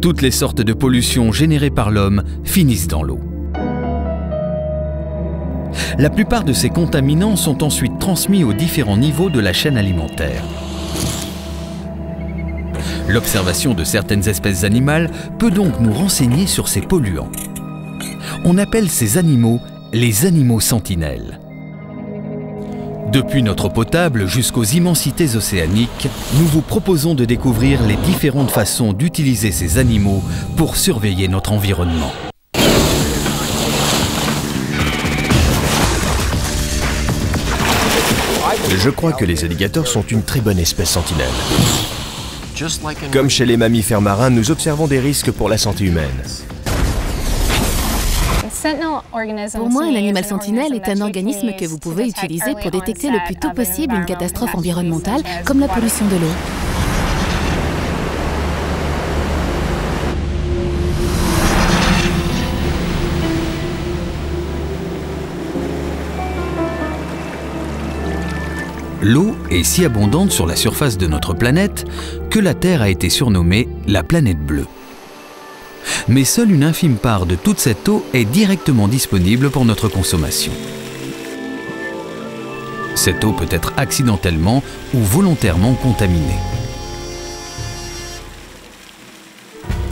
Toutes les sortes de pollutions générées par l'homme finissent dans l'eau. La plupart de ces contaminants sont ensuite transmis aux différents niveaux de la chaîne alimentaire. L'observation de certaines espèces animales peut donc nous renseigner sur ces polluants. On appelle ces animaux les animaux sentinelles. Depuis notre eau potable jusqu'aux immensités océaniques, nous vous proposons de découvrir les différentes façons d'utiliser ces animaux pour surveiller notre environnement. Je crois que les alligators sont une très bonne espèce sentinelle. Comme chez les mammifères marins, nous observons des risques pour la santé humaine. Pour moi, un animal sentinelle est un organisme que vous pouvez utiliser pour détecter le plus tôt possible une catastrophe environnementale comme la pollution de l'eau. L'eau est si abondante sur la surface de notre planète que la Terre a été surnommée la planète bleue. Mais seule une infime part de toute cette eau est directement disponible pour notre consommation. Cette eau peut être accidentellement ou volontairement contaminée.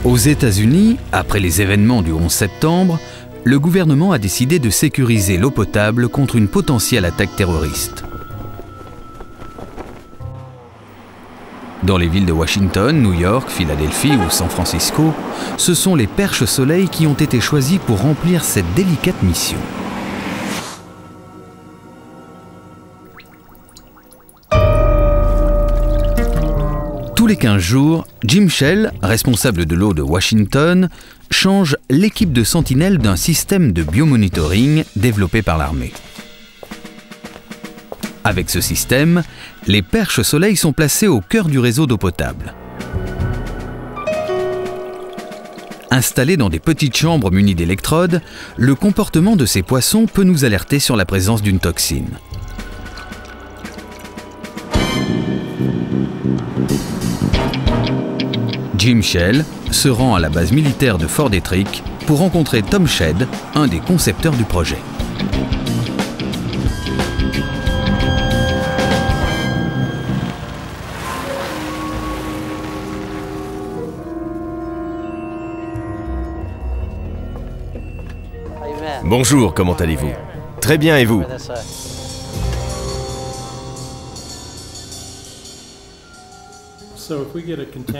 Aux États-Unis, après les événements du 11 septembre, le gouvernement a décidé de sécuriser l'eau potable contre une potentielle attaque terroriste. Dans les villes de Washington, New York, Philadelphie ou San Francisco, ce sont les perches-soleil qui ont été choisis pour remplir cette délicate mission. Tous les 15 jours, Jim Shell, responsable de l'eau de Washington, change l'équipe de sentinelles d'un système de biomonitoring développé par l'armée. Avec ce système, les perches-soleil sont placées au cœur du réseau d'eau potable. Installés dans des petites chambres munies d'électrodes, le comportement de ces poissons peut nous alerter sur la présence d'une toxine. Jim Shell se rend à la base militaire de Fort Detrick pour rencontrer Tom Shedd, un des concepteurs du projet. Bonjour, comment allez-vous? Très bien, et vous?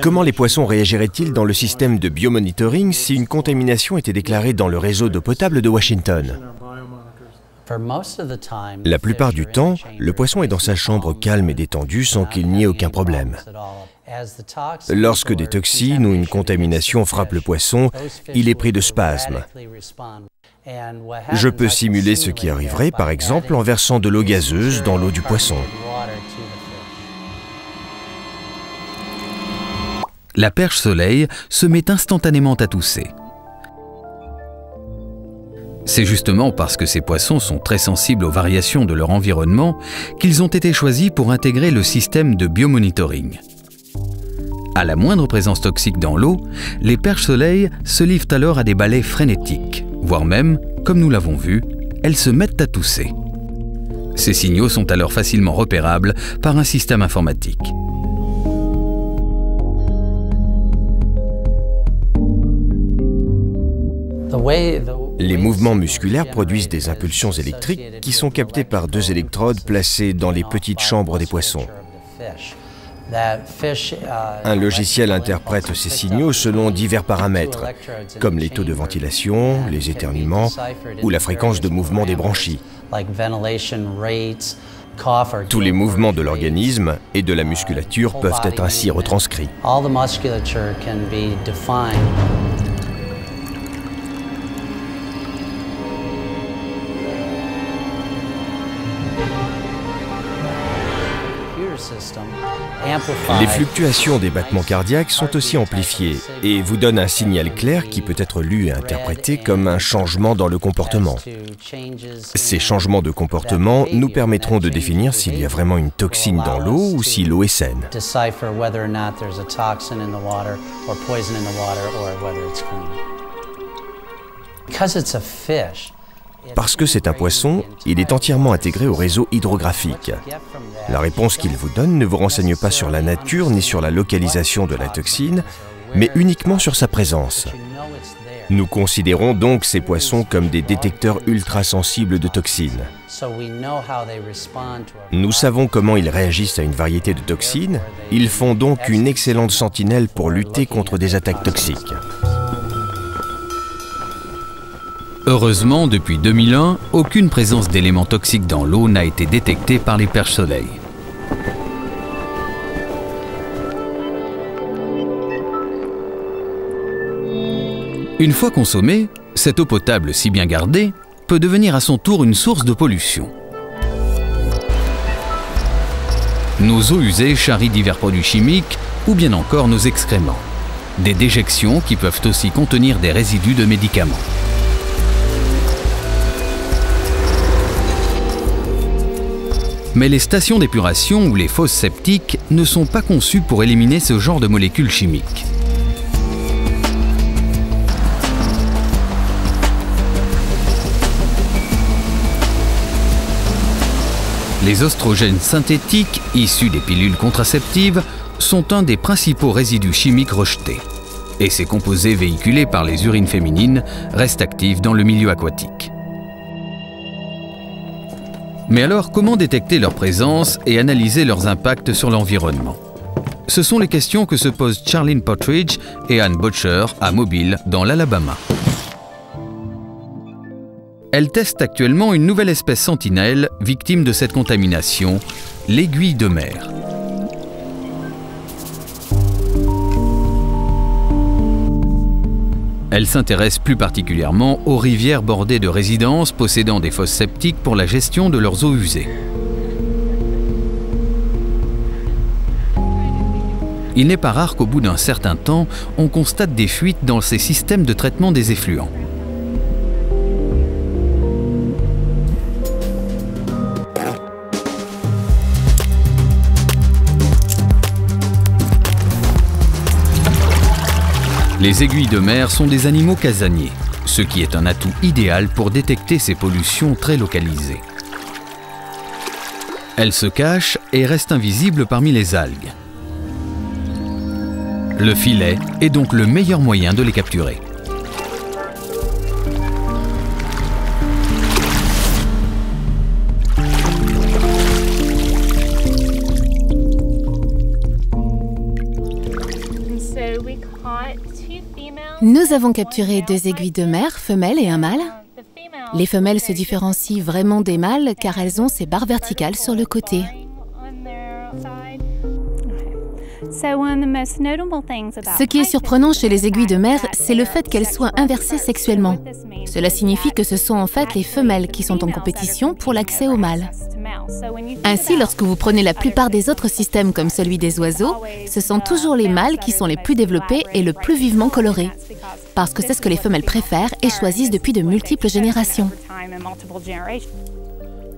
Comment les poissons réagiraient-ils dans le système de biomonitoring si une contamination était déclarée dans le réseau d'eau potable de Washington? La plupart du temps, le poisson est dans sa chambre calme et détendue sans qu'il n'y ait aucun problème. Lorsque des toxines ou une contamination frappent le poisson, il est pris de spasmes. Je peux simuler ce qui arriverait, par exemple, en versant de l'eau gazeuse dans l'eau du poisson. La perche-soleil se met instantanément à tousser. C'est justement parce que ces poissons sont très sensibles aux variations de leur environnement qu'ils ont été choisis pour intégrer le système de biomonitoring. À la moindre présence toxique dans l'eau, les perches-soleil se livrent alors à des bâillets frénétiques, voire même, comme nous l'avons vu, elles se mettent à tousser. Ces signaux sont alors facilement repérables par un système informatique. Les mouvements musculaires produisent des impulsions électriques qui sont captées par deux électrodes placées dans les petites chambres des poissons. Un logiciel interprète ces signaux selon divers paramètres, comme les taux de ventilation, les éternuements ou la fréquence de mouvement des branchies. Tous les mouvements de l'organisme et de la musculature peuvent être ainsi retranscrits. Les fluctuations des battements cardiaques sont aussi amplifiées et vous donnent un signal clair qui peut être lu et interprété comme un changement dans le comportement. Ces changements de comportement nous permettront de définir s'il y a vraiment une toxine dans l'eau ou si l'eau est saine. Parce que c'est un poisson, il est entièrement intégré au réseau hydrographique. La réponse qu'il vous donne ne vous renseigne pas sur la nature ni sur la localisation de la toxine, mais uniquement sur sa présence. Nous considérons donc ces poissons comme des détecteurs ultra-sensibles de toxines. Nous savons comment ils réagissent à une variété de toxines. Ils font donc une excellente sentinelle pour lutter contre des attaques toxiques. Heureusement, depuis 2001, aucune présence d'éléments toxiques dans l'eau n'a été détectée par les perches-soleil. Une fois consommée, cette eau potable si bien gardée peut devenir à son tour une source de pollution. Nos eaux usées charrient divers produits chimiques ou bien encore nos excréments. Des déjections qui peuvent aussi contenir des résidus de médicaments. Mais les stations d'épuration ou les fosses septiques ne sont pas conçues pour éliminer ce genre de molécules chimiques. Les oestrogènes synthétiques, issus des pilules contraceptives, sont un des principaux résidus chimiques rejetés. Et ces composés véhiculés par les urines féminines restent actifs dans le milieu aquatique. Mais alors, comment détecter leur présence et analyser leurs impacts sur l'environnement? Ce sont les questions que se posent Charlene Partridge et Ann Bottcher à Mobile, dans l'Alabama. Elles testent actuellement une nouvelle espèce sentinelle victime de cette contamination, l'aiguille de mer. Elle s'intéresse plus particulièrement aux rivières bordées de résidences possédant des fosses septiques pour la gestion de leurs eaux usées. Il n'est pas rare qu'au bout d'un certain temps, on constate des fuites dans ces systèmes de traitement des effluents. Les aiguilles de mer sont des animaux casaniers, ce qui est un atout idéal pour détecter ces pollutions très localisées. Elles se cachent et restent invisibles parmi les algues. Le filet est donc le meilleur moyen de les capturer. Nous avons capturé 2 aiguilles de mer, femelles et un mâle. Les femelles se différencient vraiment des mâles car elles ont ces barres verticales sur le côté. Ce qui est surprenant chez les aiguilles de mer, c'est le fait qu'elles soient inversées sexuellement. Cela signifie que ce sont en fait les femelles qui sont en compétition pour l'accès au mâle. Ainsi, lorsque vous prenez la plupart des autres systèmes comme celui des oiseaux, ce sont toujours les mâles qui sont les plus développés et le plus vivement colorés. Parce que c'est ce que les femelles préfèrent et choisissent depuis de multiples générations.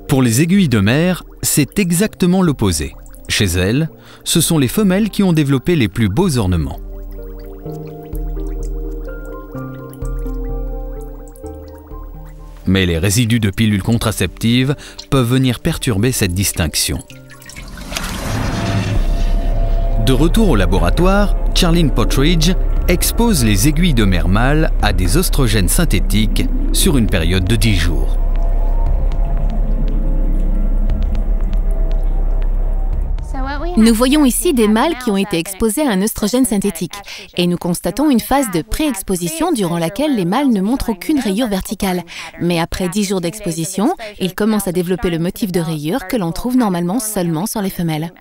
Pour les aiguilles de mer, c'est exactement l'opposé. Chez elles, ce sont les femelles qui ont développé les plus beaux ornements. Mais les résidus de pilules contraceptives peuvent venir perturber cette distinction. De retour au laboratoire, Charlene Partridge expose les aiguilles de mer mâles à des oestrogènes synthétiques sur une période de 10 jours. Nous voyons ici des mâles qui ont été exposés à un œstrogène synthétique et nous constatons une phase de pré-exposition durant laquelle les mâles ne montrent aucune rayure verticale. Mais après 10 jours d'exposition, ils commencent à développer le motif de rayure que l'on trouve normalement seulement sur les femelles.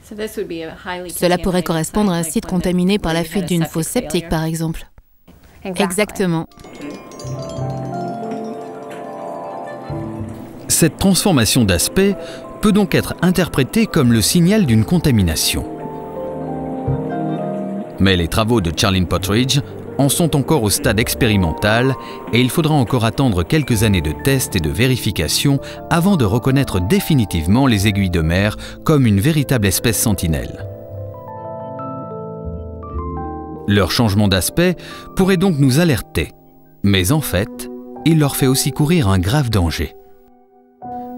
Cela pourrait correspondre à un site contaminé par la fuite d'une fosse septique, par exemple. Exactement. Cette transformation d'aspect peut donc être interprétée comme le signal d'une contamination. Mais les travaux de Charlene Pottridge en sont encore au stade expérimental et il faudra encore attendre quelques années de tests et de vérifications avant de reconnaître définitivement les aiguilles de mer comme une véritable espèce sentinelle. Leur changement d'aspect pourrait donc nous alerter, mais en fait, il leur fait aussi courir un grave danger.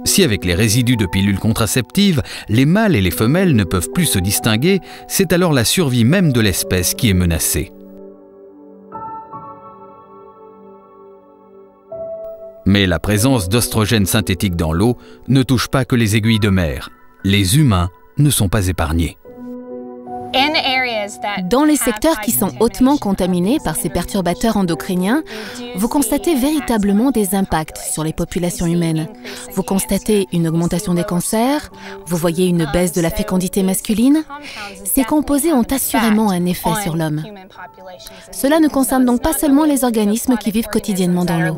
Si avec les résidus de pilules contraceptives, les mâles et les femelles ne peuvent plus se distinguer, c'est alors la survie même de l'espèce qui est menacée. Mais la présence d'oestrogènes synthétiques dans l'eau ne touche pas que les aiguilles de mer. Les humains ne sont pas épargnés. Dans les secteurs qui sont hautement contaminés par ces perturbateurs endocriniens, vous constatez véritablement des impacts sur les populations humaines. Vous constatez une augmentation des cancers, vous voyez une baisse de la fécondité masculine. Ces composés ont assurément un effet sur l'homme. Cela ne concerne donc pas seulement les organismes qui vivent quotidiennement dans l'eau.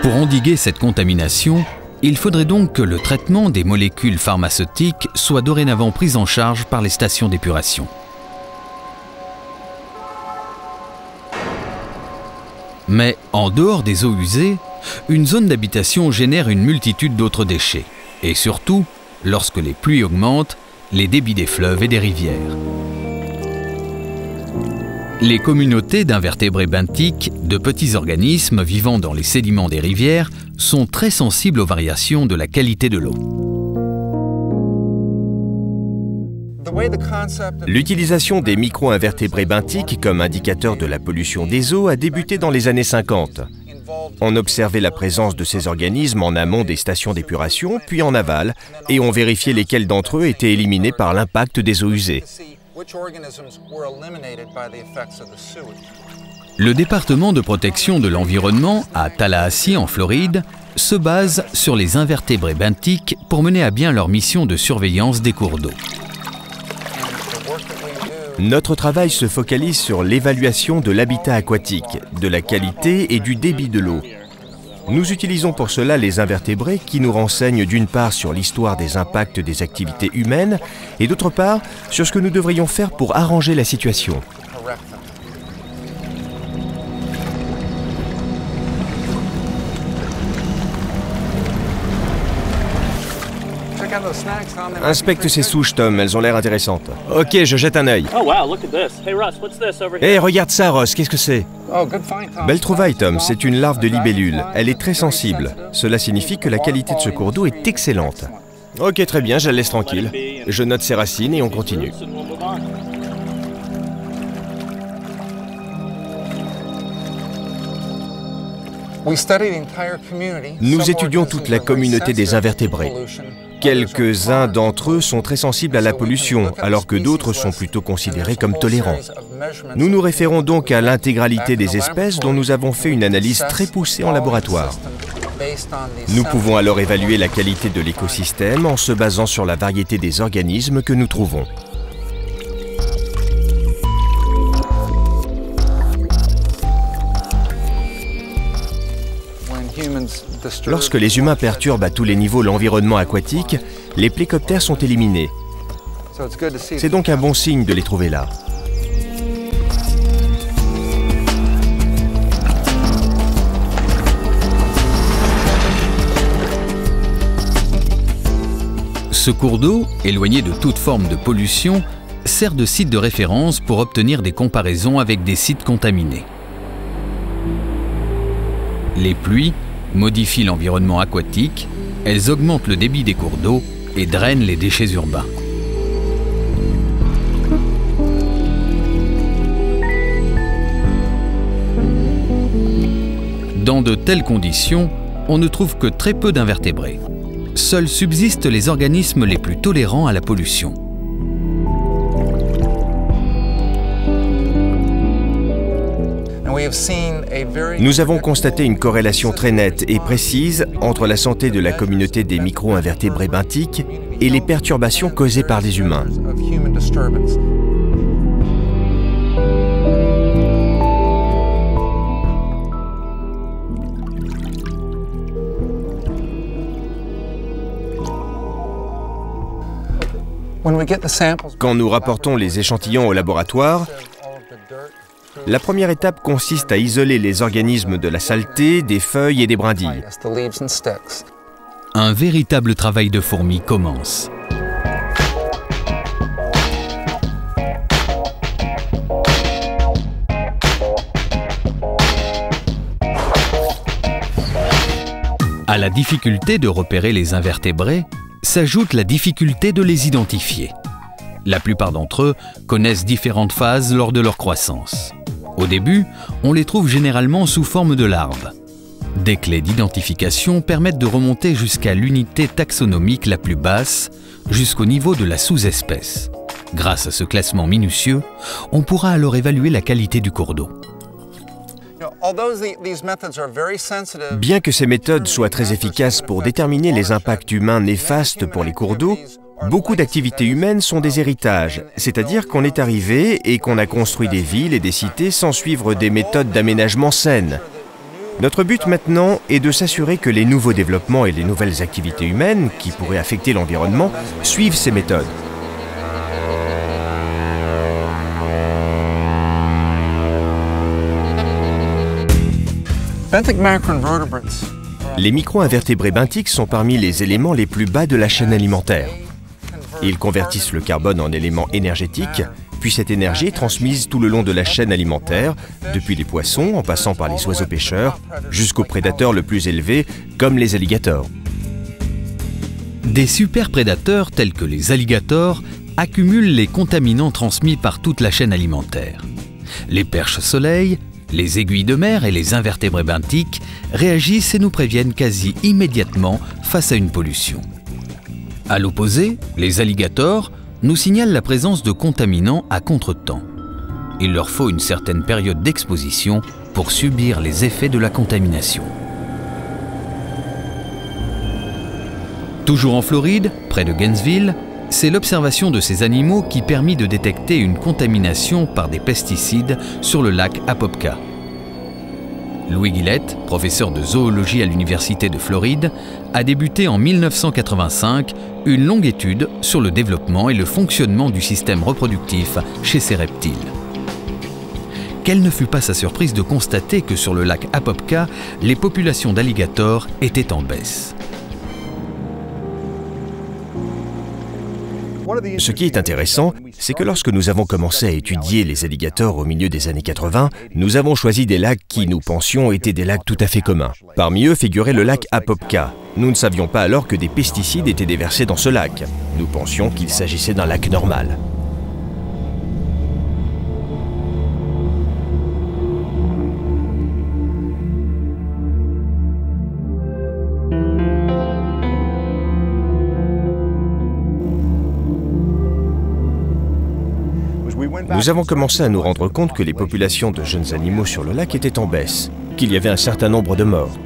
Pour endiguer cette contamination, il faudrait donc que le traitement des molécules pharmaceutiques soit dorénavant pris en charge par les stations d'épuration. Mais en dehors des eaux usées, une zone d'habitation génère une multitude d'autres déchets. Et surtout, lorsque les pluies augmentent, les débits des fleuves et des rivières. Les communautés d'invertébrés benthiques, de petits organismes vivant dans les sédiments des rivières, sont très sensibles aux variations de la qualité de l'eau. L'utilisation des micro-invertébrés benthiques comme indicateur de la pollution des eaux a débuté dans les années 50. On observait la présence de ces organismes en amont des stations d'épuration, puis en aval, et on vérifiait lesquels d'entre eux étaient éliminés par l'impact des eaux usées. Le département de protection de l'environnement à Tallahassee, en Floride, se base sur les invertébrés benthiques pour mener à bien leur mission de surveillance des cours d'eau. Notre travail se focalise sur l'évaluation de l'habitat aquatique, de la qualité et du débit de l'eau. Nous utilisons pour cela les invertébrés qui nous renseignent d'une part sur l'histoire des impacts des activités humaines et d'autre part sur ce que nous devrions faire pour arranger la situation. Inspecte ces souches, Tom, elles ont l'air intéressantes. Ok, je jette un œil. Hé, regarde ça, Ross, qu'est-ce que c'est? Belle trouvaille, Tom, c'est une larve de libellule. Elle est très sensible. Cela signifie que la qualité de ce cours d'eau est excellente. Ok, très bien, je la laisse tranquille. Je note ses racines et on continue. Nous étudions toute la communauté des invertébrés. Quelques-uns d'entre eux sont très sensibles à la pollution, alors que d'autres sont plutôt considérés comme tolérants. Nous nous référons donc à l'intégralité des espèces dont nous avons fait une analyse très poussée en laboratoire. Nous pouvons alors évaluer la qualité de l'écosystème en se basant sur la variété des organismes que nous trouvons. Lorsque les humains perturbent à tous les niveaux l'environnement aquatique, les plécoptères sont éliminés. C'est donc un bon signe de les trouver là. Ce cours d'eau, éloigné de toute forme de pollution, sert de site de référence pour obtenir des comparaisons avec des sites contaminés. Les pluies modifient l'environnement aquatique, elles augmentent le débit des cours d'eau et drainent les déchets urbains. Dans de telles conditions, on ne trouve que très peu d'invertébrés. Seuls subsistent les organismes les plus tolérants à la pollution. Nous avons constaté une corrélation très nette et précise entre la santé de la communauté des micro-invertébrés benthiques et les perturbations causées par les humains. Quand nous rapportons les échantillons au laboratoire, la première étape consiste à isoler les organismes de la saleté, des feuilles et des brindilles. Un véritable travail de fourmi commence. À la difficulté de repérer les invertébrés s'ajoute la difficulté de les identifier. La plupart d'entre eux connaissent différentes phases lors de leur croissance. Au début, on les trouve généralement sous forme de larves. Des clés d'identification permettent de remonter jusqu'à l'unité taxonomique la plus basse, jusqu'au niveau de la sous-espèce. Grâce à ce classement minutieux, on pourra alors évaluer la qualité du cours d'eau. Bien que ces méthodes soient très efficaces pour déterminer les impacts humains néfastes pour les cours d'eau, beaucoup d'activités humaines sont des héritages, c'est-à-dire qu'on est arrivé et qu'on a construit des villes et des cités sans suivre des méthodes d'aménagement saines. Notre but maintenant est de s'assurer que les nouveaux développements et les nouvelles activités humaines qui pourraient affecter l'environnement suivent ces méthodes. Les micro-invertébrés benthiques sont parmi les éléments les plus bas de la chaîne alimentaire. Ils convertissent le carbone en élément énergétique, puis cette énergie est transmise tout le long de la chaîne alimentaire, depuis les poissons en passant par les oiseaux pêcheurs, jusqu'aux prédateurs le plus élevés, comme les alligators. Des superprédateurs tels que les alligators accumulent les contaminants transmis par toute la chaîne alimentaire. Les perches-soleil, les aiguilles de mer et les invertébrés benthiques réagissent et nous préviennent quasi immédiatement face à une pollution. À l'opposé, les alligators nous signalent la présence de contaminants à contretemps. Il leur faut une certaine période d'exposition pour subir les effets de la contamination. Toujours en Floride, près de Gainesville, c'est l'observation de ces animaux qui permit de détecter une contamination par des pesticides sur le lac Apopka. Louis Gillette, professeur de zoologie à l'Université de Floride, a débuté en 1985 une longue étude sur le développement et le fonctionnement du système reproductif chez ces reptiles. Quelle ne fut pas sa surprise de constater que sur le lac Apopka, les populations d'alligators étaient en baisse. Ce qui est intéressant, c'est que lorsque nous avons commencé à étudier les alligators au milieu des années 80, nous avons choisi des lacs qui, nous pensions, étaient des lacs tout à fait communs. Parmi eux figurait le lac Apopka. Nous ne savions pas alors que des pesticides étaient déversés dans ce lac. Nous pensions qu'il s'agissait d'un lac normal. Nous avons commencé à nous rendre compte que les populations de jeunes animaux sur le lac étaient en baisse, qu'il y avait un certain nombre de morts.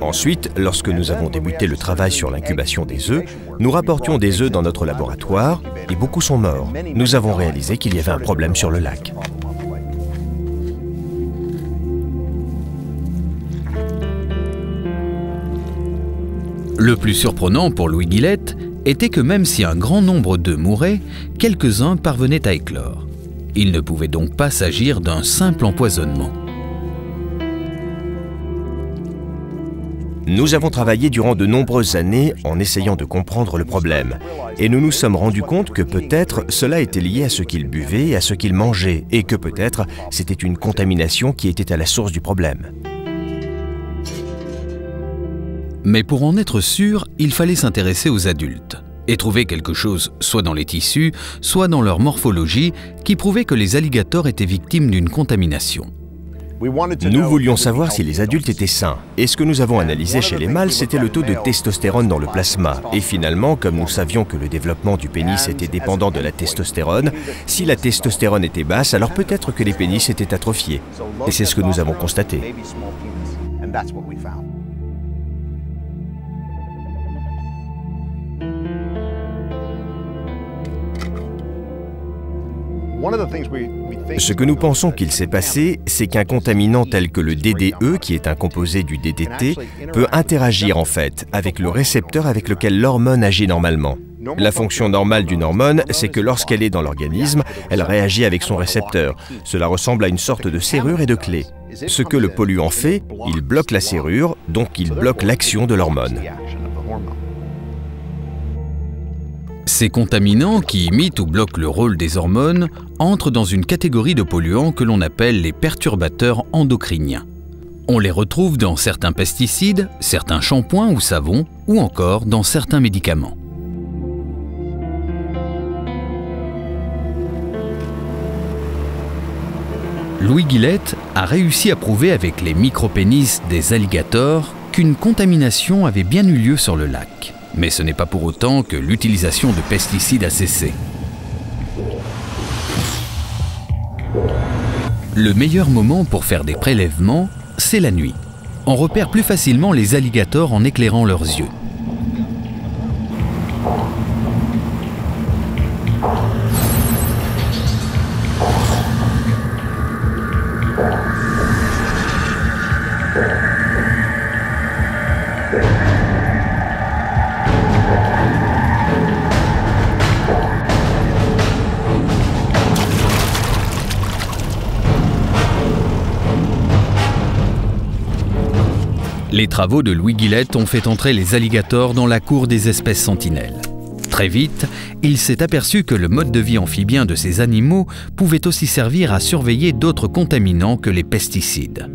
Ensuite, lorsque nous avons débuté le travail sur l'incubation des œufs, nous rapportions des œufs dans notre laboratoire et beaucoup sont morts. Nous avons réalisé qu'il y avait un problème sur le lac. Le plus surprenant pour Louis Gillette était que même si un grand nombre d'œufs mouraient, quelques-uns parvenaient à éclore. Il ne pouvait donc pas s'agir d'un simple empoisonnement. Nous avons travaillé durant de nombreuses années en essayant de comprendre le problème. Et nous nous sommes rendus compte que peut-être cela était lié à ce qu'ils buvaient et à ce qu'ils mangeaient, et que peut-être c'était une contamination qui était à la source du problème. Mais pour en être sûr, il fallait s'intéresser aux adultes et trouver quelque chose, soit dans les tissus, soit dans leur morphologie, qui prouvait que les alligators étaient victimes d'une contamination. Nous voulions savoir si les adultes étaient sains. Et ce que nous avons analysé chez les mâles, c'était le taux de testostérone dans le plasma. Et finalement, comme nous savions que le développement du pénis était dépendant de la testostérone, si la testostérone était basse, alors peut-être que les pénis étaient atrophiés. Et c'est ce que nous avons constaté. Ce que nous pensons qu'il s'est passé, c'est qu'un contaminant tel que le DDE, qui est un composé du DDT, peut interagir en fait avec le récepteur avec lequel l'hormone agit normalement. La fonction normale d'une hormone, c'est que lorsqu'elle est dans l'organisme, elle réagit avec son récepteur. Cela ressemble à une sorte de serrure et de clé. Ce que le polluant fait, il bloque la serrure, donc il bloque l'action de l'hormone. Ces contaminants qui imitent ou bloquent le rôle des hormones entrent dans une catégorie de polluants que l'on appelle les perturbateurs endocriniens. On les retrouve dans certains pesticides, certains shampoings ou savons, ou encore dans certains médicaments. Louis Gillette a réussi à prouver avec les micropénis des alligators qu'une contamination avait bien eu lieu sur le lac. Mais ce n'est pas pour autant que l'utilisation de pesticides a cessé. Le meilleur moment pour faire des prélèvements, c'est la nuit. On repère plus facilement les alligators en éclairant leurs yeux. Les travaux de Louis Gillette ont fait entrer les alligators dans la cour des espèces sentinelles. Très vite, il s'est aperçu que le mode de vie amphibien de ces animaux pouvait aussi servir à surveiller d'autres contaminants que les pesticides.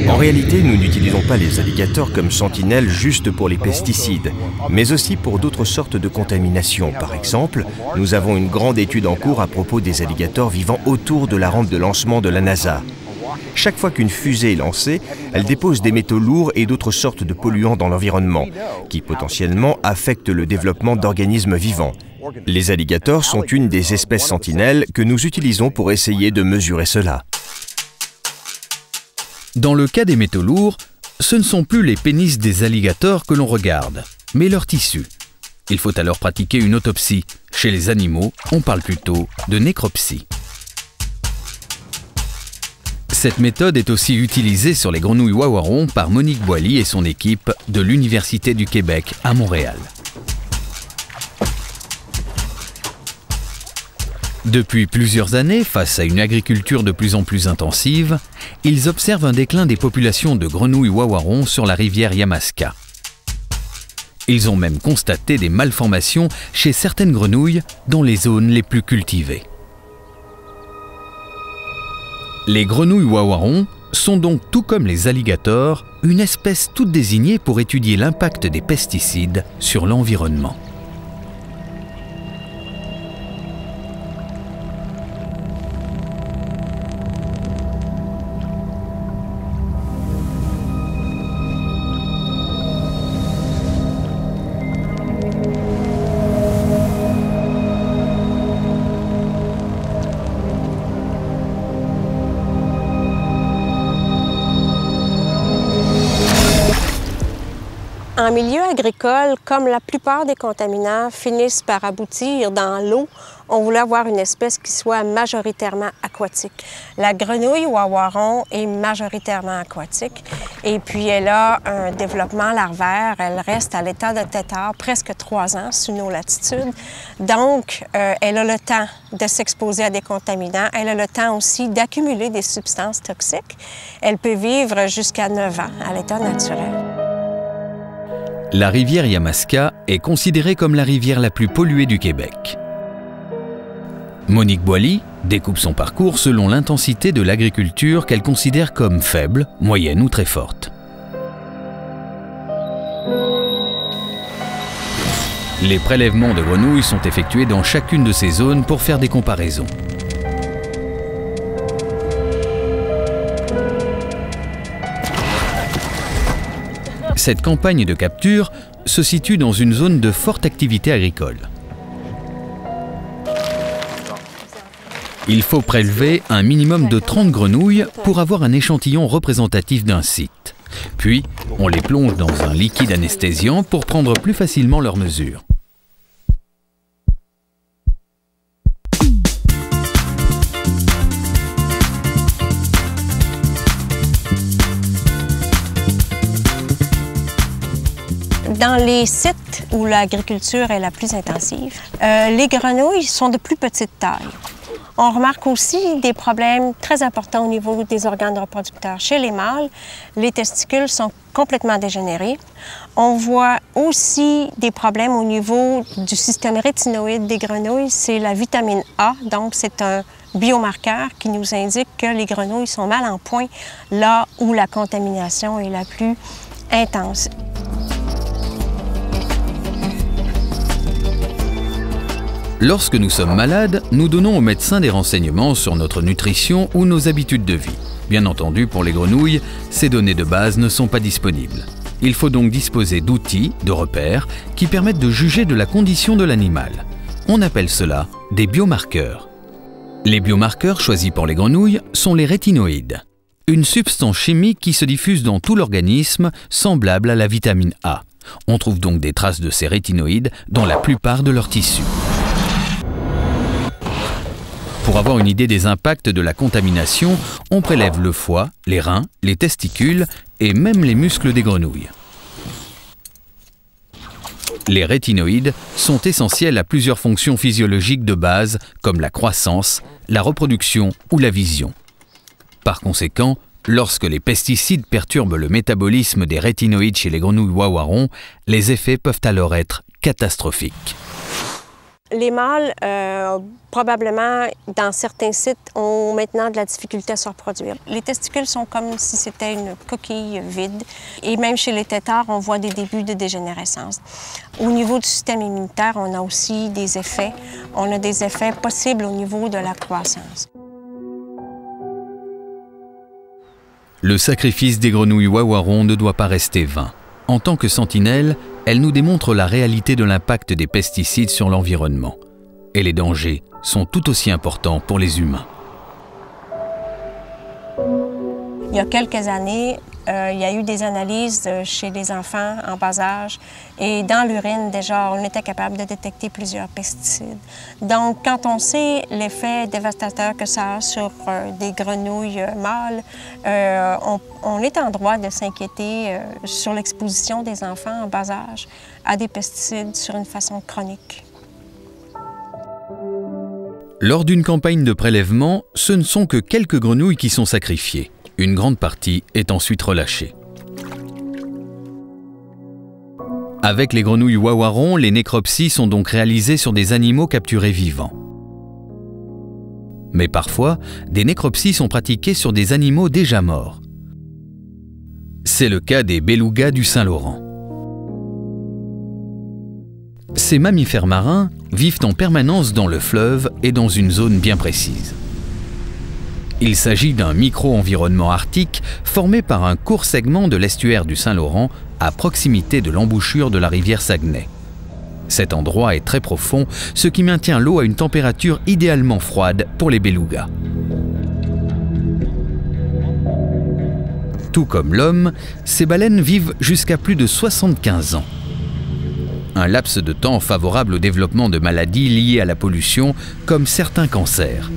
En réalité, nous n'utilisons pas les alligators comme sentinelles juste pour les pesticides, mais aussi pour d'autres sortes de contaminations. Par exemple, nous avons une grande étude en cours à propos des alligators vivant autour de la rampe de lancement de la NASA. Chaque fois qu'une fusée est lancée, elle dépose des métaux lourds et d'autres sortes de polluants dans l'environnement, qui potentiellement affectent le développement d'organismes vivants. Les alligators sont une des espèces sentinelles que nous utilisons pour essayer de mesurer cela. Dans le cas des métaux lourds, ce ne sont plus les pénis des alligators que l'on regarde, mais leurs tissus. Il faut alors pratiquer une autopsie. Chez les animaux, on parle plutôt de nécropsie. Cette méthode est aussi utilisée sur les grenouilles wawarons par Monique Boily et son équipe de l'Université du Québec à Montréal. Depuis plusieurs années, face à une agriculture de plus en plus intensive, ils observent un déclin des populations de grenouilles wawarons sur la rivière Yamaska. Ils ont même constaté des malformations chez certaines grenouilles dans les zones les plus cultivées. Les grenouilles wawarons sont donc, tout comme les alligators, une espèce toute désignée pour étudier l'impact des pesticides sur l'environnement. En milieu agricole, comme la plupart des contaminants finissent par aboutir dans l'eau, on voulait avoir une espèce qui soit majoritairement aquatique. La grenouille wawaron est majoritairement aquatique et puis elle a un développement larvaire. Elle reste à l'état de tétard presque 3 ans sous nos latitudes. Donc, elle a le temps de s'exposer à des contaminants. Elle a le temps aussi d'accumuler des substances toxiques. Elle peut vivre jusqu'à 9 ans à l'état naturel. La rivière Yamaska est considérée comme la rivière la plus polluée du Québec. Monique Boily découpe son parcours selon l'intensité de l'agriculture qu'elle considère comme faible, moyenne ou très forte. Les prélèvements de grenouilles sont effectués dans chacune de ces zones pour faire des comparaisons. Cette campagne de capture se situe dans une zone de forte activité agricole. Il faut prélever un minimum de 30 grenouilles pour avoir un échantillon représentatif d'un site. Puis, on les plonge dans un liquide anesthésiant pour prendre plus facilement leurs mesures. Dans les sites où l'agriculture est la plus intensive, les grenouilles sont de plus petite taille. On remarque aussi des problèmes très importants au niveau des organes reproducteurs. Chez les mâles, les testicules sont complètement dégénérés. On voit aussi des problèmes au niveau du système rétinoïde des grenouilles. C'est la vitamine A, donc c'est un biomarqueur qui nous indique que les grenouilles sont mal en point là où la contamination est la plus intense. Lorsque nous sommes malades, nous donnons au médecin des renseignements sur notre nutrition ou nos habitudes de vie. Bien entendu, pour les grenouilles, ces données de base ne sont pas disponibles. Il faut donc disposer d'outils, de repères, qui permettent de juger de la condition de l'animal. On appelle cela des biomarqueurs. Les biomarqueurs choisis pour les grenouilles sont les rétinoïdes, une substance chimique qui se diffuse dans tout l'organisme, semblable à la vitamine A. On trouve donc des traces de ces rétinoïdes dans la plupart de leurs tissus. Pour avoir une idée des impacts de la contamination, on prélève le foie, les reins, les testicules et même les muscles des grenouilles. Les rétinoïdes sont essentiels à plusieurs fonctions physiologiques de base comme la croissance, la reproduction ou la vision. Par conséquent, lorsque les pesticides perturbent le métabolisme des rétinoïdes chez les grenouilles wawarons, les effets peuvent alors être catastrophiques. Les mâles, probablement, dans certains sites, ont maintenant de la difficulté à se reproduire. Les testicules sont comme si c'était une coquille vide. Et même chez les têtards, on voit des débuts de dégénérescence. Au niveau du système immunitaire, on a aussi des effets. On a des effets possibles au niveau de la croissance. Le sacrifice des grenouilles wawarons ne doit pas rester vain. En tant que sentinelle, elle nous démontre la réalité de l'impact des pesticides sur l'environnement. Et les dangers sont tout aussi importants pour les humains. Il y a quelques années, il y a eu des analyses chez les enfants en bas âge et dans l'urine, déjà, on était capable de détecter plusieurs pesticides. Donc, quand on sait l'effet dévastateur que ça a sur des grenouilles mâles, on est en droit de s'inquiéter sur l'exposition des enfants en bas âge à des pesticides sur une façon chronique. Lors d'une campagne de prélèvement, ce ne sont que quelques grenouilles qui sont sacrifiées. Une grande partie est ensuite relâchée. Avec les grenouilles wawarons, les nécropsies sont donc réalisées sur des animaux capturés vivants. Mais parfois, des nécropsies sont pratiquées sur des animaux déjà morts. C'est le cas des belugas du Saint-Laurent. Ces mammifères marins vivent en permanence dans le fleuve et dans une zone bien précise. Il s'agit d'un micro-environnement arctique formé par un court segment de l'estuaire du Saint-Laurent à proximité de l'embouchure de la rivière Saguenay. Cet endroit est très profond, ce qui maintient l'eau à une température idéalement froide pour les belugas. Tout comme l'homme, ces baleines vivent jusqu'à plus de 75 ans. Un laps de temps favorable au développement de maladies liées à la pollution, comme certains cancers.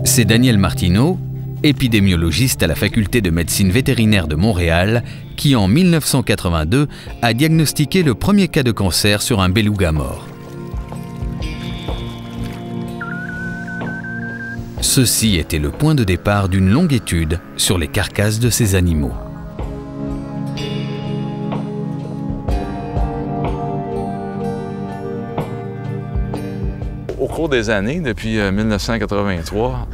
C'est Daniel Martineau, épidémiologiste à la faculté de médecine vétérinaire de Montréal, qui en 1982 a diagnostiqué le premier cas de cancer sur un beluga mort. Ceci était le point de départ d'une longue étude sur les carcasses de ces animaux. Au cours des années, depuis 1983,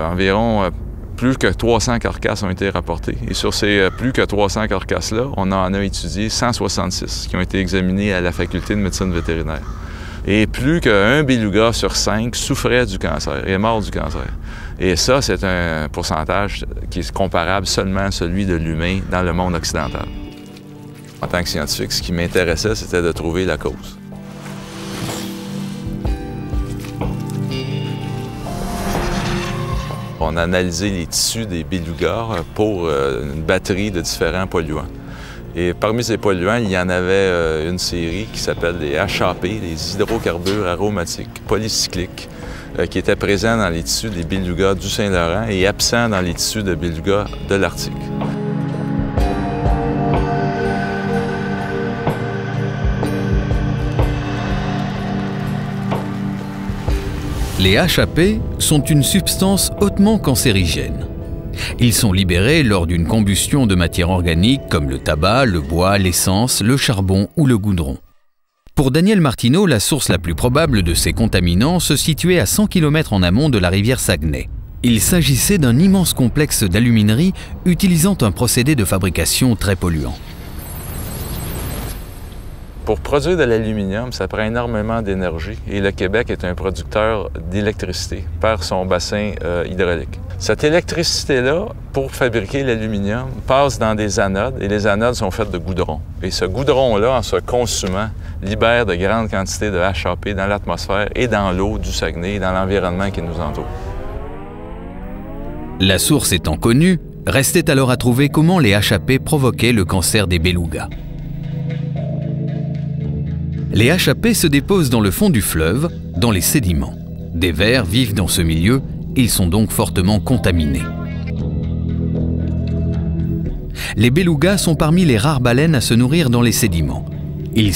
environ plus que 300 carcasses ont été rapportées. Et sur ces plus que 300 carcasses-là, on en a étudié 166 qui ont été examinées à la faculté de médecine vétérinaire. Et plus qu'un beluga sur 5 souffrait du cancer, est mort du cancer. Et ça, c'est un pourcentage qui est comparable seulement à celui de l'humain dans le monde occidental. En tant que scientifique, ce qui m'intéressait, c'était de trouver la cause. On a analysé les tissus des belugas pour une batterie de différents polluants. Et parmi ces polluants, il y en avait une série qui s'appelle les HAP, les hydrocarbures aromatiques polycycliques, qui était présent dans les tissus des bélugas du Saint-Laurent et absent dans les tissus de bélugas de l'Arctique. Les HAP sont une substance hautement cancérigène. Ils sont libérés lors d'une combustion de matières organiques comme le tabac, le bois, l'essence, le charbon ou le goudron. Pour Daniel Martineau, la source la plus probable de ces contaminants se situait à 100 km en amont de la rivière Saguenay. Il s'agissait d'un immense complexe d'aluminerie utilisant un procédé de fabrication très polluant. Pour produire de l'aluminium, ça prend énormément d'énergie et le Québec est un producteur d'électricité par son bassin hydraulique. Cette électricité-là, pour fabriquer l'aluminium, passe dans des anodes et les anodes sont faites de goudron. Et ce goudron-là, en se consumant, libère de grandes quantités de HAP dans l'atmosphère et dans l'eau du Saguenay et dans l'environnement qui nous entoure. La source étant connue, restait alors à trouver comment les HAP provoquaient le cancer des bélugas. Les HAP se déposent dans le fond du fleuve, dans les sédiments. Des vers vivent dans ce milieu, ils sont donc fortement contaminés. Les bélugas sont parmi les rares baleines à se nourrir dans les sédiments. Ils